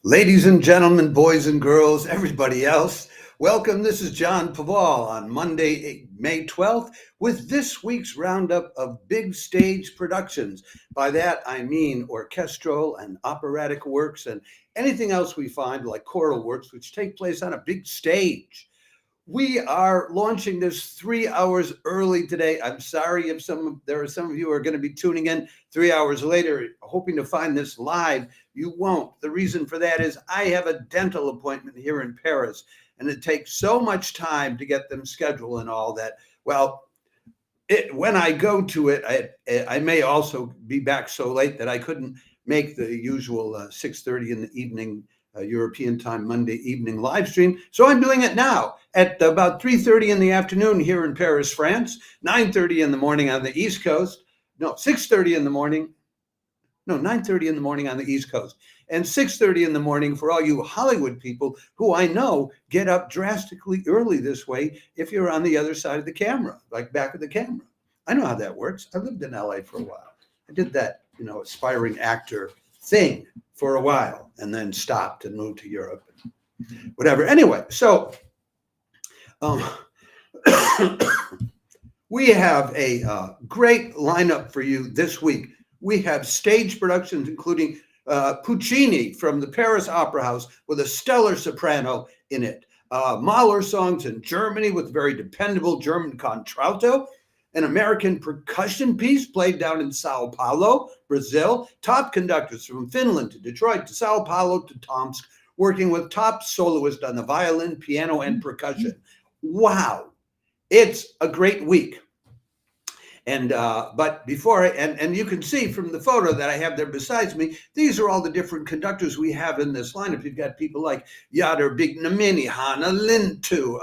Ladies and gentlemen, boys and girls, everybody else, welcome. This is John Paval on Monday, May 12th, with this week's roundup of big stage productions. By that, I mean orchestral and operatic works and anything else we find like choral works which take place on a big stage. We are launching this 3 hours early today. I'm sorry if there are some of you who are going to be tuning in 3 hours later, hoping to find this live. You won't. The reason for that is I have a dental appointment here in Paris, and it takes so much time to get them scheduled and all that. Well, when I go to it, I may also be back so late that I couldn't make the usual 6:30 in the evening European time Monday evening live stream. So I'm doing it now at about 3:30 in the afternoon here in Paris, France, 9:30 in the morning on the East Coast. No, 6:30 in the morning. No, 9:30 in the morning on the East Coast. And 6:30 in the morning for all you Hollywood people who I know get up drastically early this way if you're on the other side of the camera, like back of the camera. I know how that works. I lived in LA for a while. I did that, aspiring actor thing for a while and then stopped and moved to Europe and whatever. Anyway, so we have a great lineup for you this week. We have stage productions, including Puccini from the Paris Opera House with a stellar soprano in it. Mahler songs in Germany with very dependable German contralto. An American percussion piece played down in Sao Paulo, Brazil. Top conductors from Finland to Detroit to Sao Paulo to Tomsk, working with top soloists on the violin, piano, and percussion. Wow, it's a great week. And but before, and you can see from the photo that I have there besides me, these are all the different conductors we have in this lineup. You've got people like Yadar Bignamini, Hanna Lintu,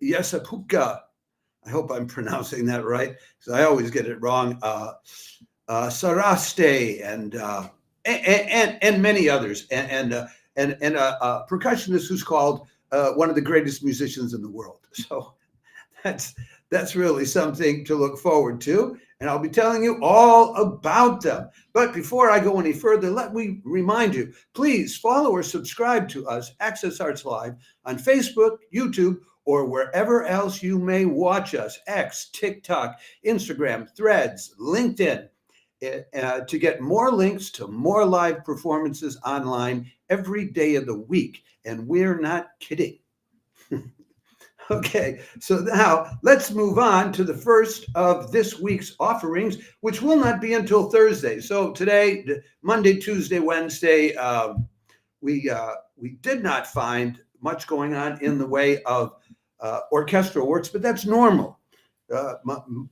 Yesapuka. I hope I'm pronouncing that right, because I always get it wrong. Saraste and many others, and a percussionist who's called one of the greatest musicians in the world. So that's really something to look forward to, and I'll be telling you all about them. But before I go any further, let me remind you, please follow or subscribe to us, Access Arts Live, on Facebook, YouTube, or wherever else you may watch us, X, TikTok, Instagram, Threads, LinkedIn, to get more links to more live performances online every day of the week. And we're not kidding. Okay, so now let's move on to the first of this week's offerings, which will not be until Thursday. So today, Monday, Tuesday, Wednesday, we did not find much going on in the way of orchestral works, but that's normal.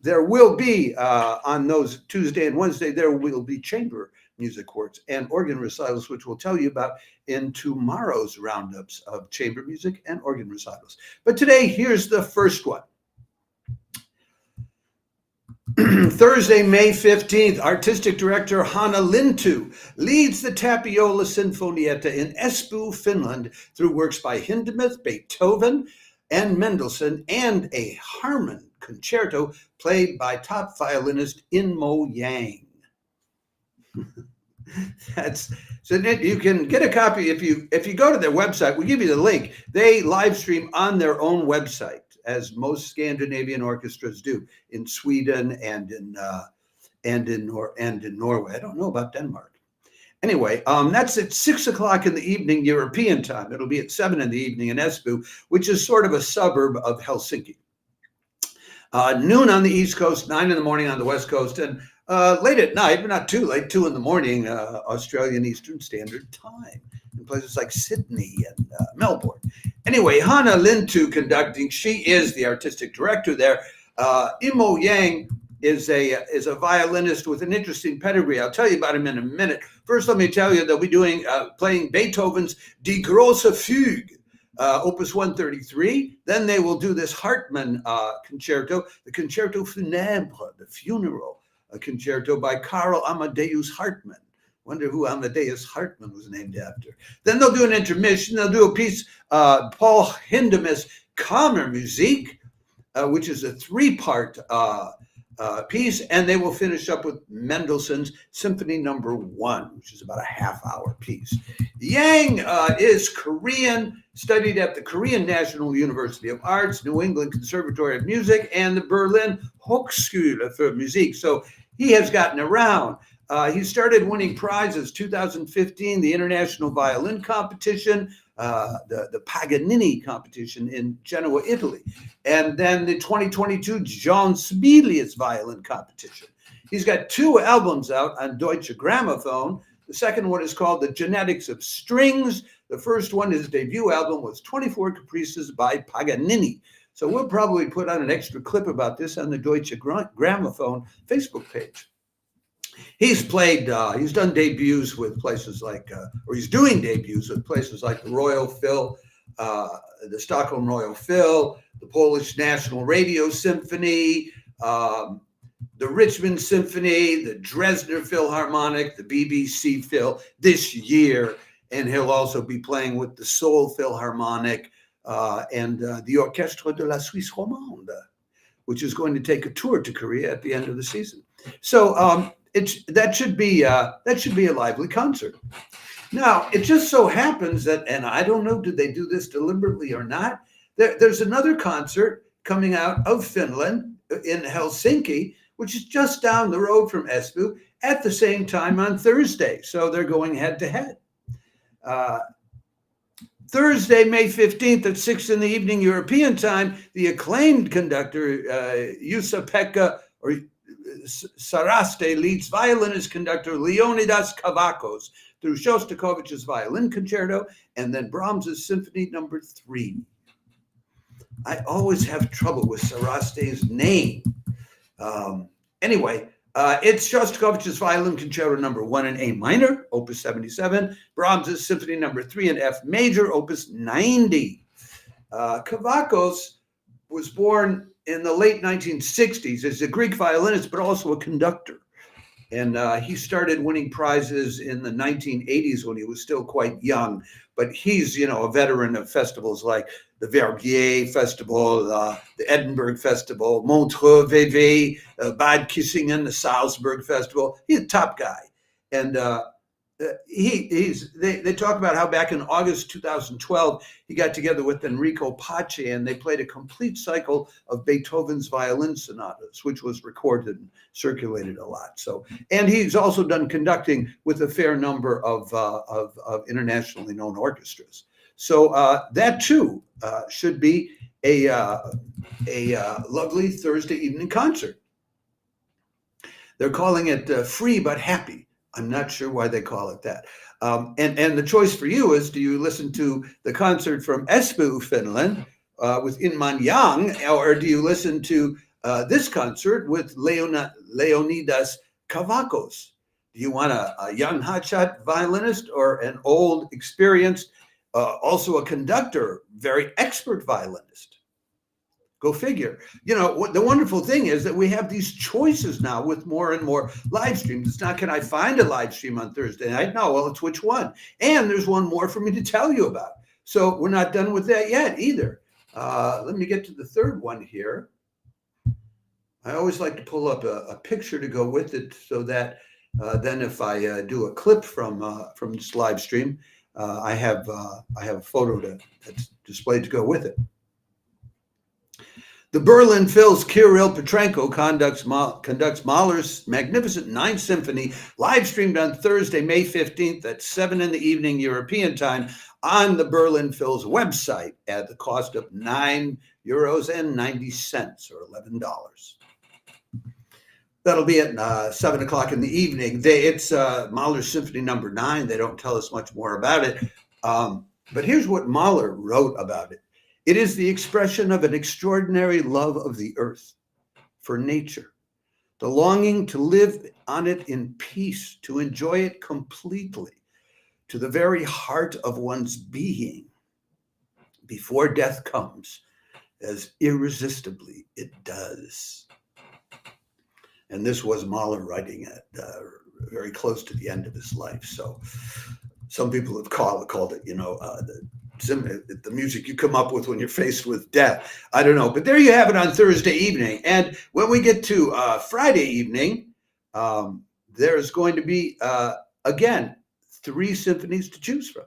There will be, on those Tuesday and Wednesday, there will be chamber music works and organ recitals, which we'll tell you about in tomorrow's roundups of chamber music and organ recitals. But today, here's the first one. Thursday, May 15th, artistic director Hanna Lintu leads the Tapiola Sinfonietta in Espoo, Finland, through works by Hindemith, Beethoven, and Mendelssohn, and a Hartmann concerto played by top violinist Inmo Yang. So you can get a copy if you go to their website. We give you the link. They live stream on their own website, as most Scandinavian orchestras do, in Sweden and in Norway. I don't know about Denmark. Anyway, that's at 6 o'clock in the evening European time. It'll be at 7 in the evening in Espoo, which is sort of a suburb of Helsinki. Noon on the East Coast, 9 in the morning on the West Coast, and late at night, but not too late, 2 in the morning, Australian Eastern Standard Time, in places like Sydney and Melbourne. Anyway, Hanna Lintu conducting. She is the artistic director there. Inmo Yang is a violinist with an interesting pedigree. I'll tell you about him in a minute. First, let me tell you they'll be playing Beethoven's Die Große Fuge, Opus 133. Then they will do this Hartmann concerto, the Concerto Funèbre, the funeral. A concerto by Karl Amadeus Hartmann. Wonder who Amadeus Hartmann was named after. Then they'll do an intermission. They'll do a piece, Paul Hindemith's Kammermusik, which is a 3-part piece, and they will finish up with Mendelssohn's Symphony Number 1, which is about a half-hour piece. Yang is Korean, studied at the Korean National University of Arts, New England Conservatory of Music, and the Berlin Hochschule für Musik. So he has gotten around. He started winning prizes 2015, the International Violin Competition, the Paganini competition in Genoa, Italy, and then the 2022 John Sibelius violin competition. He's got 2 albums out on Deutsche Grammophon. The second one is called The Genetics of Strings. The first one, his debut album, was 24 Caprices by Paganini. So we'll probably put on an extra clip about this on the Deutsche Grammophon Facebook page. He's done debuts with places like, or he's doing debuts with places like the Royal Phil, the Stockholm Royal Phil, the Polish National Radio Symphony, the Richmond Symphony, the Dresdner Philharmonic, the BBC Phil this year. And he'll also be playing with the Seoul Philharmonic and the Orchestra de la Suisse Romande, which is going to take a tour to Korea at the end of the season. So that should be a lively concert. Now, it just so happens that, and I don't know, did they do this deliberately or not? There's another concert coming out of Finland in Helsinki, which is just down the road from Espoo, at the same time on Thursday. So they're going head to head. Thursday, May 15th at 6 in the evening European time, the acclaimed conductor Juha-Pekka or Saraste leads violinist conductor Leonidas Kavakos through Shostakovich's Violin Concerto and then Brahms's Symphony Number 3. I always have trouble with Saraste's name. Anyway, it's Shostakovich's Violin Concerto Number 1 in A minor, Opus 77, Brahms's Symphony Number 3 in F major, Opus 90. Kavakos was born in the late 1960s as a Greek violinist, but also a conductor. And he started winning prizes in the 1980s when he was still quite young. But he's, a veteran of festivals like the Verbier Festival, the Edinburgh Festival, Montreux, Vevey, Bad Kissingen, the Salzburg Festival. He's a top guy. And they talk about how back in August 2012, he got together with Enrico Pace and they played a complete cycle of Beethoven's violin sonatas, which was recorded and circulated a lot. So, and he's also done conducting with a fair number of internationally known orchestras. So that too should be a lovely Thursday evening concert. They're calling it free but happy. I'm not sure why they call it that. And the choice for you is, do you listen to the concert from Espoo, Finland, with Inman Yang, or do you listen to this concert with Leonidas Kavakos? Do you want a young hotshot violinist or an old, experienced, also a conductor, very expert violinist? Go figure. The wonderful thing is that we have these choices now with more and more live streams. It's not, can I find a live stream on Thursday night? No, well, it's which one. And there's one more for me to tell you about. So we're not done with that yet either. Let me get to the third one here. I always like to pull up a picture to go with it so that then if I do a clip from this live stream, I have a photo that's displayed to go with it. The Berlin Phil's Kirill Petrenko conducts Mahler's magnificent Ninth Symphony, live streamed on Thursday, May 15th at 7 in the evening European time on the Berlin Phil's website at the cost of €9.90 or $11. That'll be at 7 o'clock in the evening. It's Mahler's Symphony Number 9. They don't tell us much more about it. But here's what Mahler wrote about it. It is the expression of an extraordinary love of the earth, for nature, the longing to live on it in peace, to enjoy it completely, to the very heart of one's being, before death comes, as irresistibly it does. And this was Mahler writing it very close to the end of his life. So some people have called it, the music you come up with when you're faced with death. I don't know. But there you have it on Thursday evening. And when we get to Friday evening, there's going to be, again, 3 symphonies to choose from.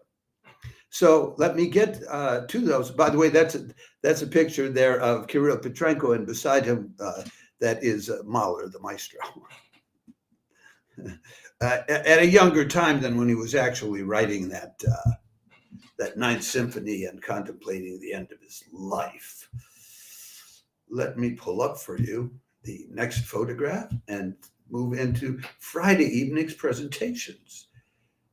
So let me get to those. By the way, that's a picture there of Kirill Petrenko, and beside him, that is Mahler, the maestro. At a younger time than when he was actually writing that Ninth Symphony and contemplating the end of his life. Let me pull up for you the next photograph and move into Friday evening's presentations.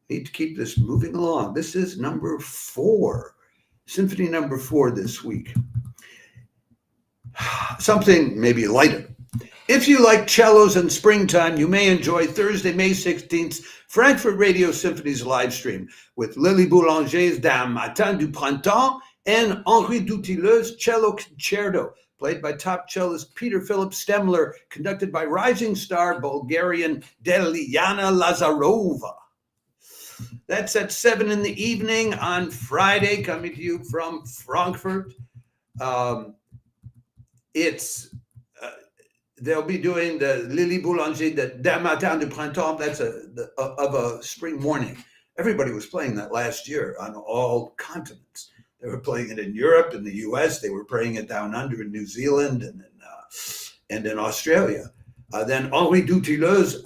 Need to keep this moving along. This is number 4, Symphony number 4 this week. Something maybe lighter. If you like cellos and springtime, you may enjoy Thursday, May 16th, Frankfurt Radio Symphony's live stream with Lily Boulanger's D'un Matin du Printemps and Henri Dutilleux's Cello Concerto, played by top cellist Peter Philip Stemler, conducted by rising star Bulgarian Deliana Lazarova. That's at 7 in the evening on Friday, coming to you from Frankfurt. They'll be doing the Lily Boulanger, the D'un Matin du Printemps. That's of a spring morning. Everybody was playing that last year on all continents. They were playing it in Europe, in the US. They were playing it down under in New Zealand and in Australia. Then Henri Dutilleux's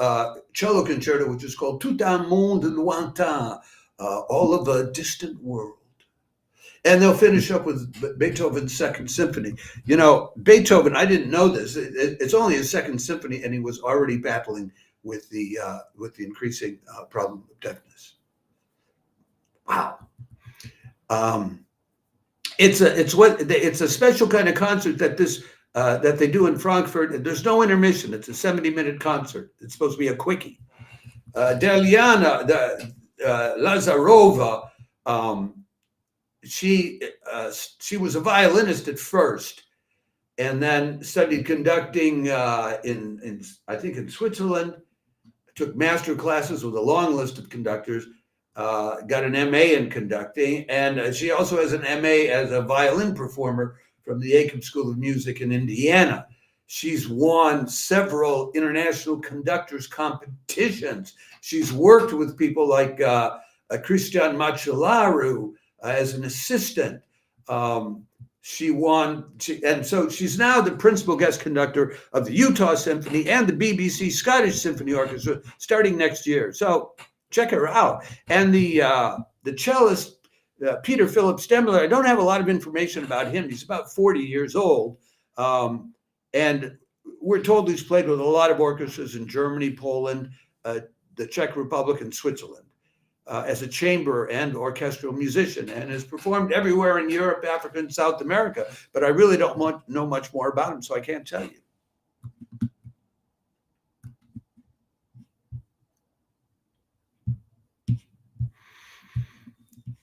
cello concerto, which is called Tout un monde lointain, all of a distant world. And they'll finish up with Beethoven's Second Symphony. You know, Beethoven, I didn't know this. It's only his Second Symphony, and he was already battling with the increasing problem of deafness. Wow. It's a special kind of concert that they do in Frankfurt. There's no intermission. It's a 70-minute concert. It's supposed to be a quickie. Deliana Lazarova, she was a violinist at first, and then studied conducting in Switzerland. Took master classes with a long list of conductors. Got an MA in conducting, and she also has an MA as a violin performer from the Aiken School of Music in Indiana. She's won several international conductors competitions. She's worked with people like Cristian Macellaro as an assistant. And so she's now the principal guest conductor of the Utah Symphony and the BBC Scottish Symphony Orchestra starting next year. So check her out. And the cellist, Peter Philip Stemler, I don't have a lot of information about him. He's about 40 years old. And we're told he's played with a lot of orchestras in Germany, Poland, the Czech Republic, and Switzerland as a chamber and orchestral musician, and has performed everywhere in Europe, Africa, and South America. But I really don't know much more about him, so I can't tell you.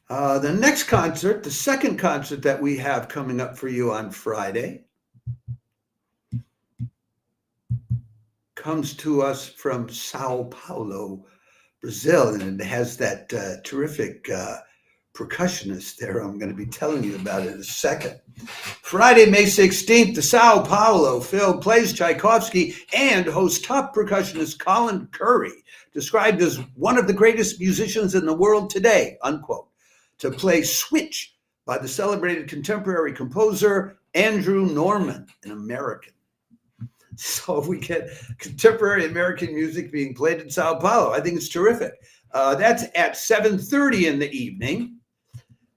The next concert, the second concert that we have coming up for you on Friday, comes to us from Sao Paulo, Brazil, and it has that terrific percussionist there. I'm going to be telling you about it in a second. Friday, May 16th, the Sao Paolo Phil plays Tchaikvosky and hosts top percussionist Colin Currie, described as one of the greatest musicians in the world today, unquote, to play Switch by the celebrated contemporary composer Andrew Norman, an American. So we get contemporary American music being played in Sao Paulo. I think it's terrific. That's at 7:30 in the evening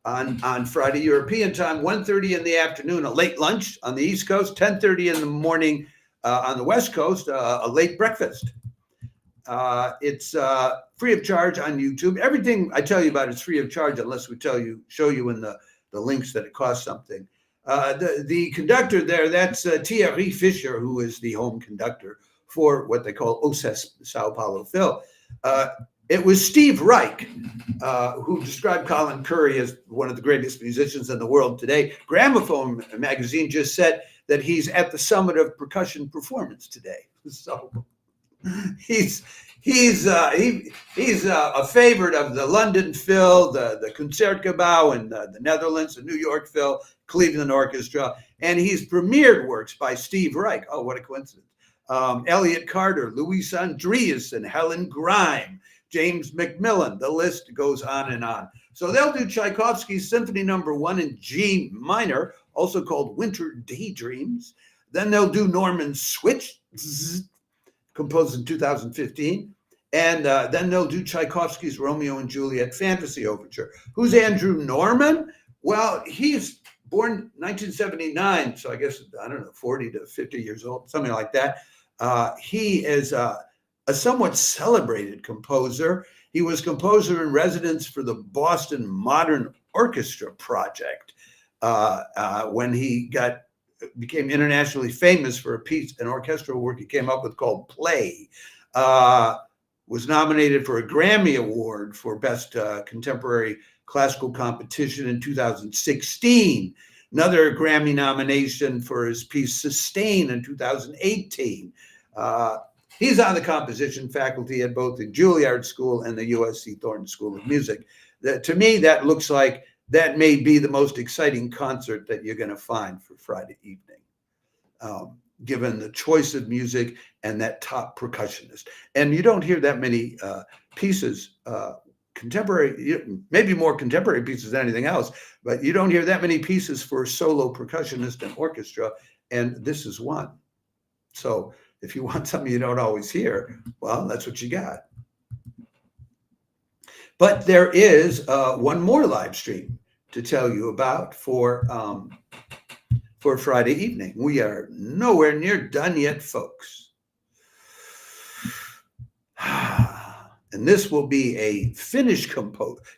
on Friday European time, 1:30 in the afternoon, a late lunch on the East Coast, 10:30 in the morning on the West Coast, a late breakfast. It's free of charge on YouTube. Everything I tell you about is free of charge unless we show you in the links that it costs something. The conductor there, that's Thierry Fischer, who is the home conductor for what they call OSES Sao Paolo Phil. It was Steve Reich who described Colin Currie as one of the greatest musicians in the world today. Gramophone magazine just said that he's at the summit of percussion performance today. So he's He's a favorite of the London Phil, the Concertgebouw in the Netherlands, the New York Phil, Cleveland Orchestra, and he's premiered works by Steve Reich. Oh, what a coincidence. Elliott Carter, Louis Andriesson, Helen Grime, James McMillan. The list goes on and on. So they'll do Tchaikovsky's Symphony No. 1 in G minor, also called Winter Daydreams. Then they'll do Norman's Switch, composed in 2015. And then they'll do Tchaikovsky's Romeo and Juliet Fantasy Overture. Who's Andrew Norman? Well, he's born 1979, so I guess, I don't know, 40 to 50 years old, something like that. He is a somewhat celebrated composer. He was composer in residence for the Boston Modern Orchestra Project when he became internationally famous for an orchestral work he came up with called Play. Was nominated for a Grammy Award for Best Contemporary Classical Competition in 2016. Another Grammy nomination for his piece Sustain in 2018. He's on the composition faculty at both the Juilliard School and the USC Thornton School of Music. To me, that looks like that may be the most exciting concert that you're going to find for Friday evening, given the choice of music and that top percussionist. And you don't hear that many pieces, contemporary, maybe more contemporary pieces than anything else, but you don't hear that many pieces for solo percussionist and orchestra, and this is one. So if you want something you don't always hear, well, that's what you got. But there is one more live stream to tell you about for Friday evening. We are nowhere near done yet, folks. And this will be a Finnish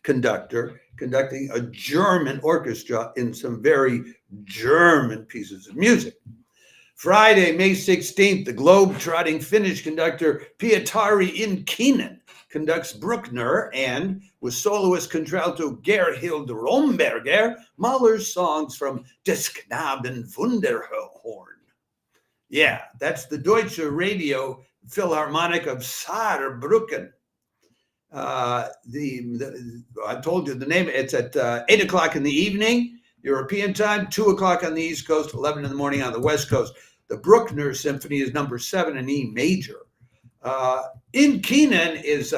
conductor conducting a German orchestra in some very German pieces of music. Friday, May 16th, the globe-trotting Finnish conductor Pietari Inkinen conducts Bruckner and, with soloist contralto Gerhild Romberger, Mahler's songs from Des Knaben Wunderhorn. Yeah, that's the Deutsche Radio Philharmonic of Saarbrücken. I told you the name. It's at 8 o'clock in the evening, European time, 2 o'clock on the East Coast, 11 in the morning on the West Coast. The Bruckner Symphony is number 7 in E major. Inkinen he's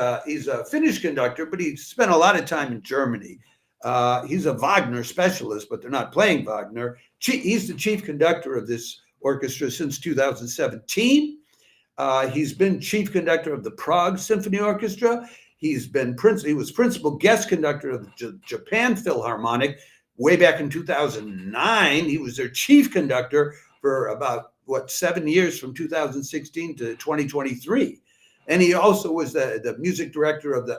a Finnish conductor, but he spent a lot of time in Germany. He's a Wagner specialist, but they're not playing Wagner. He's the chief conductor of this orchestra since 2017. He's been chief conductor of the Prague Symphony Orchestra. He was principal guest conductor of the Japan Philharmonic way back in 2009. He was their chief conductor for about 7 years, from 2016 to 2023, and he also was the music director of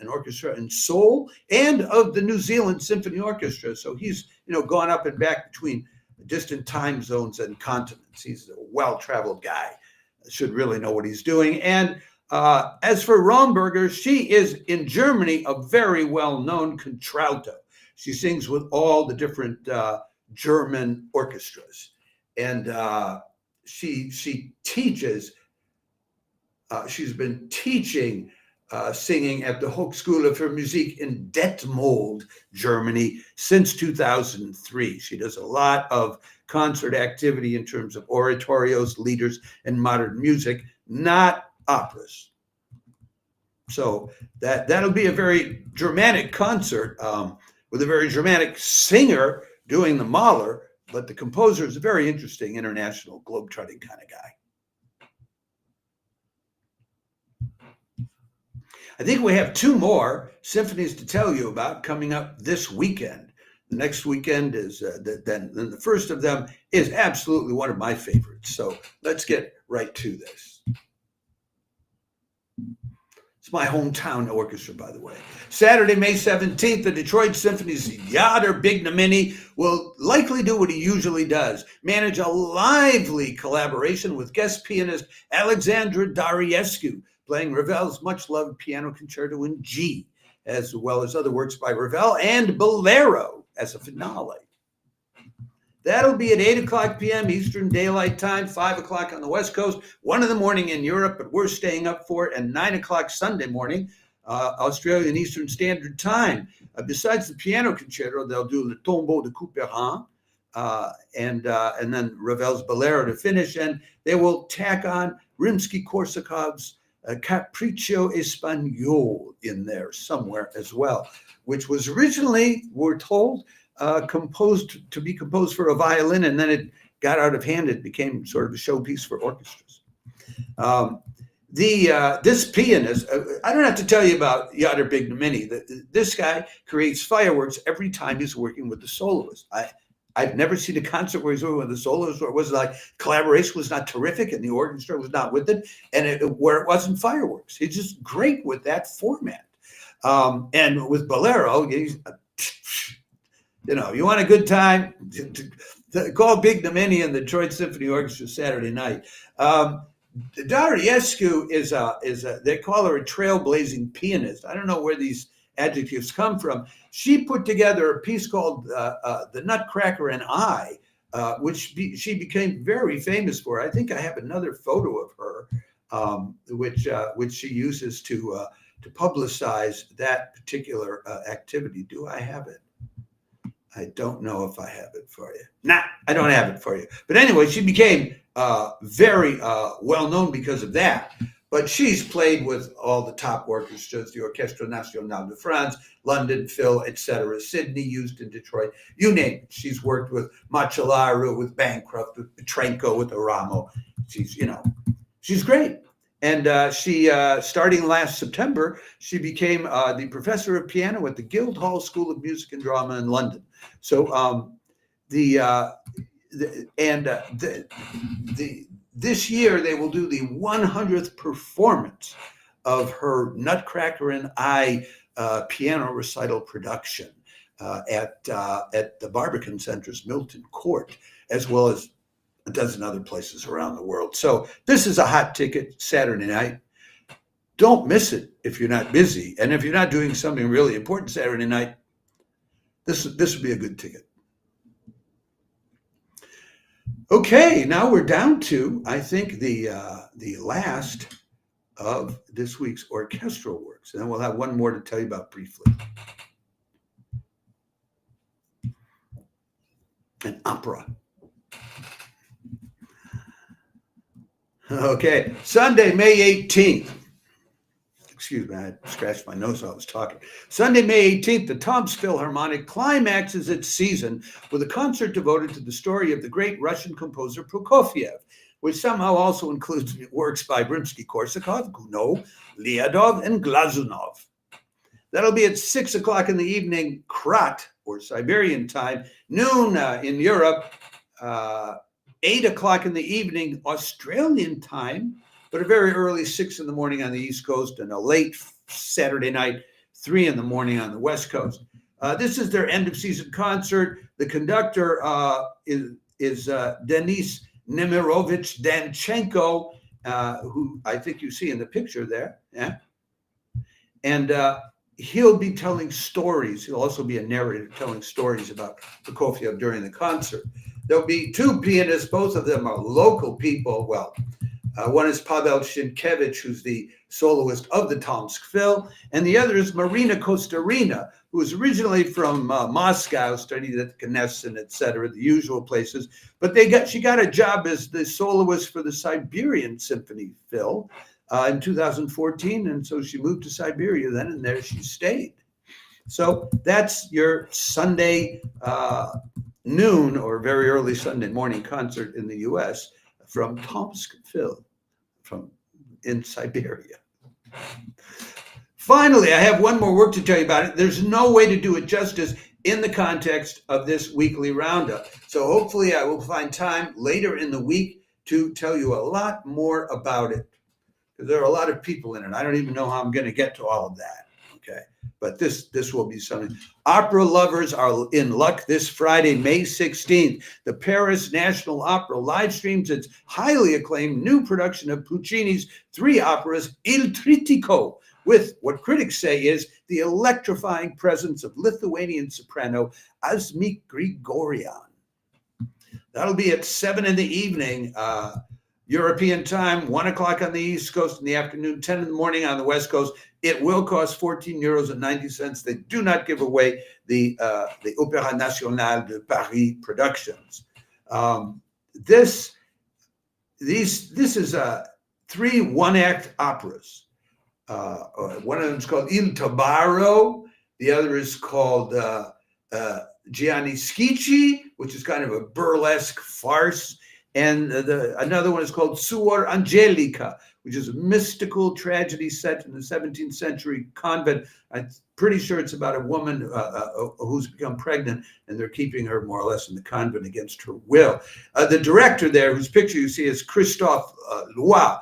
an orchestra in Seoul and of the New Zealand Symphony Orchestra. So he's gone up and back between distant time zones and continents. He's a well-traveled guy. Should really know what he's doing. And as for Romberger, she is in Germany a very well-known contralto. She sings with all the different German orchestras, and she teaches. She's been teaching singing at the Hochschule für Musik in Detmold, Germany, since 2003. She does a lot of concert activity in terms of oratorios, leaders, and modern music, not operas. So that'll be a very dramatic concert with a very dramatic singer doing the Mahler, but the composer is a very interesting international globetrotting kind of guy. I think we have 2 more symphonies to tell you about coming up this weekend. The next weekend is then the first of them is absolutely one of my favorites. So let's get right to this. It's my hometown orchestra, by the way. Saturday, May 17th, the Detroit Symphony's Yadar Bignamini will likely do what he usually does, manage a lively collaboration with guest pianist Alexandra Dariescu, playing Ravel's much-loved piano concerto in G, as well as other works by Ravel, and Bolero as a finale. That'll be at 8 o'clock p.m. Eastern Daylight Time, 5 o'clock on the West Coast, 1 in the morning in Europe, but we're staying up for it, and 9 o'clock Sunday morning, Australian Eastern Standard Time. Besides the piano concerto, they'll do Le Tombeau de Couperin, and then Ravel's Bolero to finish, and they will tack on Rimsky-Korsakov's Capriccio Espagnol in there somewhere as well, which was originally, we're told, composed for a violin, and then it got out of hand. It became sort of a showpiece for orchestras. This pianist, I don't have to tell you about Yadar Bignomini. This guy creates fireworks every time he's working with the soloist. I've never seen a concert where he's working with the soloist where it was like collaboration was not terrific and the orchestra was not with it, and where it wasn't fireworks. He's just great with that format. And with Bolero, he's, you want a good time, call Bignomini and the Detroit Symphony Orchestra Saturday night. Dariescu is they call her a trailblazing pianist. I don't know where these adjectives come from. She put together a piece called The Nutcracker and I, which she became very famous for. I think I have another photo of her, which she uses to publicize that particular activity. Do I have it? I don't know if I have it for you. Nah, I don't have it for you. But anyway, she became very well known because of that. But she's played with all the top orchestras, the Orchestre Nationale de France, London, Phil, etc., Sydney, Houston, Detroit, you name it. She's worked with Macellaro, with Bancroft, with Petrenko, with Aramo. She's great. And she, starting last September, she became the professor of piano at the Guildhall School of Music and Drama in London. So this year they will do the 100th performance of her Nutcracker and I piano recital production at the Barbican Center's Milton Court, as well as a dozen other places around the world. So this is a hot ticket Saturday night. Don't miss it if you're not busy. And if you're not doing something really important Saturday night, this would be a good ticket. Okay, now we're down to, I think, the last of this week's orchestral works. And then we'll have one more to tell you about briefly. An opera. Okay, Sunday, May 18th. Excuse me, I scratched my nose while I was talking. Sunday, May 18th, the Tomsk Philharmonic climaxes its season with a concert devoted to the story of the great Russian composer Prokofiev, which somehow also includes works by Rimsky-Korsakov, Gounod, Lyadov, and Glazunov. That'll be at 6 o'clock in the evening, Krat, or Siberian time, noon in Europe, 8 o'clock in the evening, Australian time, but a very early 6 in the morning on the East Coast, and a late Saturday night, 3 in the morning on the West Coast. This is their end of season concert. The conductor is Denis Nemirovich Danchenko, who I think you see in the picture there. Yeah. And he'll be telling stories. He'll also be a narrator telling stories about Prokofiev during the concert. There'll be two pianists. Both of them are local people. Well, one is Pavel Sienkiewicz, who's the soloist of the Tomsk Phil, and the other is Marina Kostarina, who was originally from Moscow, studied at the Knesset, etc., the usual places. But she got a job as the soloist for the Siberian Symphony Phil in 2014, and so she moved to Siberia then, and there she stayed. So that's your Sunday noon or very early Sunday morning concert in the U.S. from Tomsk Phil, from in Siberia. Finally, I have one more work to tell you about it. There's no way to do it justice in the context of this weekly roundup. So hopefully I will find time later in the week to tell you a lot more about it. Because there are a lot of people in it. I don't even know how I'm going to get to all of that. Okay. But this will be something. Opera lovers are in luck this Friday, May 16th. The Paris National Opera live streams its highly acclaimed new production of Puccini's 3 operas, Il Trittico, with what critics say is the electrifying presence of Lithuanian soprano Asmik Grigorian. That'll be at 7 in the evening, European time, 1 o'clock on the East Coast in the afternoon, 10 in the morning on the West Coast. It will cost 14 euros and 90 cents. They do not give away the Opéra National de Paris productions. This is 3 one-act operas. One of them is called Il Tabarro. The other is called Gianni Schicchi, which is kind of a burlesque farce. And another one is called Suor Angelica, which is a mystical tragedy set in the 17th century convent. I'm pretty sure it's about a woman who's become pregnant, and they're keeping her more or less in the convent against her will. The director there, whose picture you see, is Christophe Loy,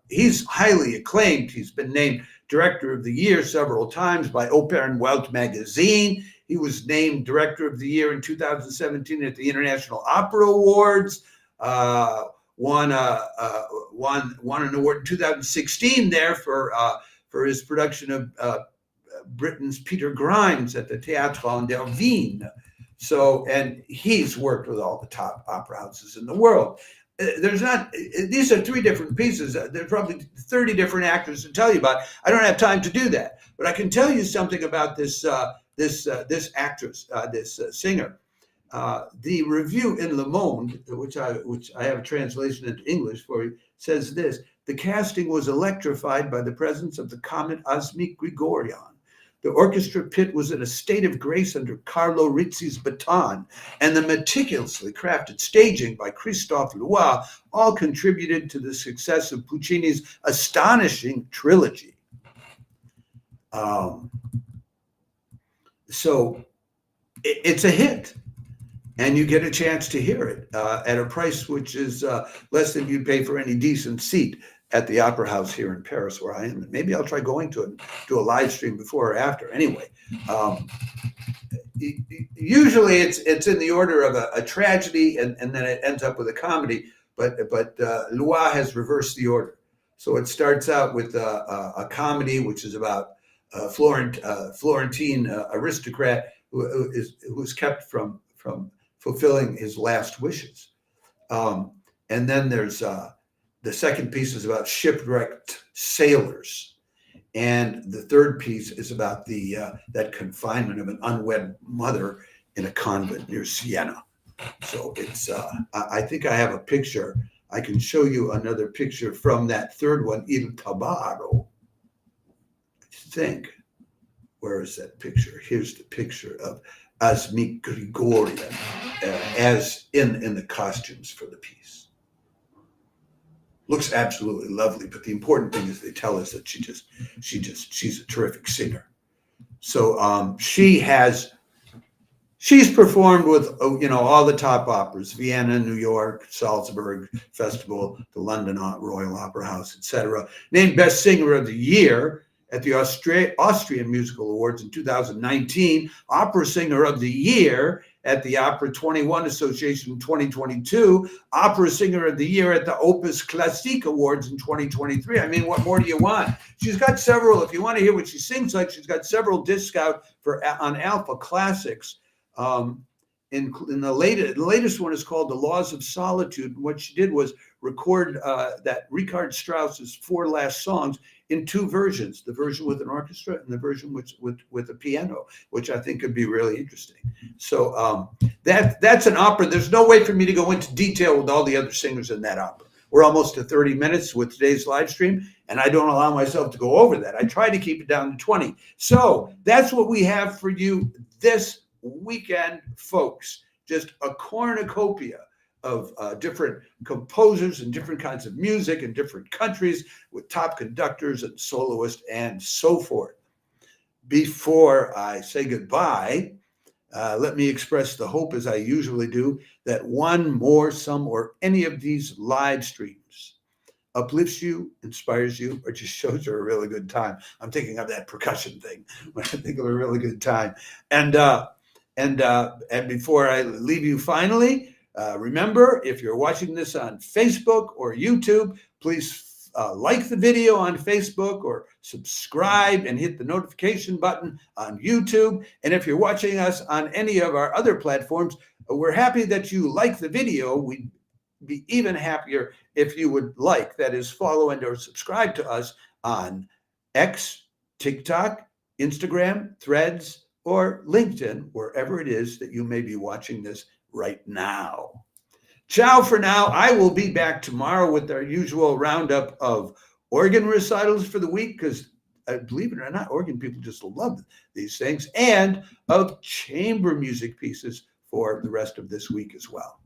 he's highly acclaimed. He's been named Director of the Year several times by Oper and Welt magazine. He was named Director of the Year in 2017 at the International Opera Awards. Won an award in 2016 there for his production of Britain's Peter Grimes at the Théâtre der Wien. So, and he's worked with all the top opera houses in the world. These are 3 different pieces. There's probably 30 different actors to tell you about. I don't have time to do that, but I can tell you something about this actress, this singer. The review in Le Monde, which I have a translation into English for you, says this: the casting was electrified by the presence of the comet Asmik Grigorian. The orchestra pit was in a state of grace under Carlo Rizzi's baton, and the meticulously crafted staging by Christophe Loy all contributed to the success of Puccini's astonishing trilogy. So it's a hit, and you get a chance to hear it at a price which is less than you'd pay for any decent seat at the Opera House here in Paris, where I am. And maybe I'll try going to it and do a live stream before or after. Anyway, usually it's in the order of a tragedy, and then it ends up with a comedy. But Loy has reversed the order. So it starts out with a comedy, which is about a Florentine aristocrat who is kept from fulfilling his last wishes. And then there's the second piece is about shipwrecked sailors, and the third piece is about that confinement of an unwed mother in a convent near Siena. So it's I think I have a picture. I can show you another picture from that third one, Il Tabarro. I think. Where is that picture? Here's the picture of Asmik Grigorian as in the costumes for the piece. Looks absolutely lovely, but the important thing is they tell us that she's a terrific singer. So she's performed with all the top operas: Vienna, New York, Salzburg Festival, the London Royal Opera House, etc. Named Best Singer of the Year at the Austrian Musical Awards in 2019, Opera Singer of the Year at the Opera 21 Association in 2022, Opera Singer of the Year at the Opus Classique Awards in 2023. I mean, what more do you want? She's got several, if you want to hear what she sings like, she's got several discs out on Alpha Classics. In the latest one is called The Laws of Solitude. And what she did was record that Richard Strauss's 4 last songs in 2 versions, the version with an orchestra and the version with a piano, which I think could be really interesting. So that's an opera. There's no way for me to go into detail with all the other singers in that opera. We're almost to 30 minutes with today's live stream, and I don't allow myself to go over that. I try to keep it down to 20. So that's what we have for you this weekend, folks. Just a cornucopia of different composers and different kinds of music in different countries with top conductors and soloists and so forth. Before I say goodbye, let me express the hope, as I usually do, that one, more, some, or any of these live streams uplifts you, inspires you, or just shows you a really good time. I'm thinking of that percussion thing when I think of a really good time. And before I leave you finally, remember, if you're watching this on Facebook or YouTube, please like the video on Facebook or subscribe and hit the notification button on YouTube. And if you're watching us on any of our other platforms, we're happy that you like the video. We'd be even happier if you would like, that is, follow and or subscribe to us on X, TikTok, Instagram, Threads, or LinkedIn, wherever it is that you may be watching this right now. Ciao for now. I will be back tomorrow with our usual roundup of organ recitals for the week, because believe it or not, organ people just love these things, and of chamber music pieces for the rest of this week as well.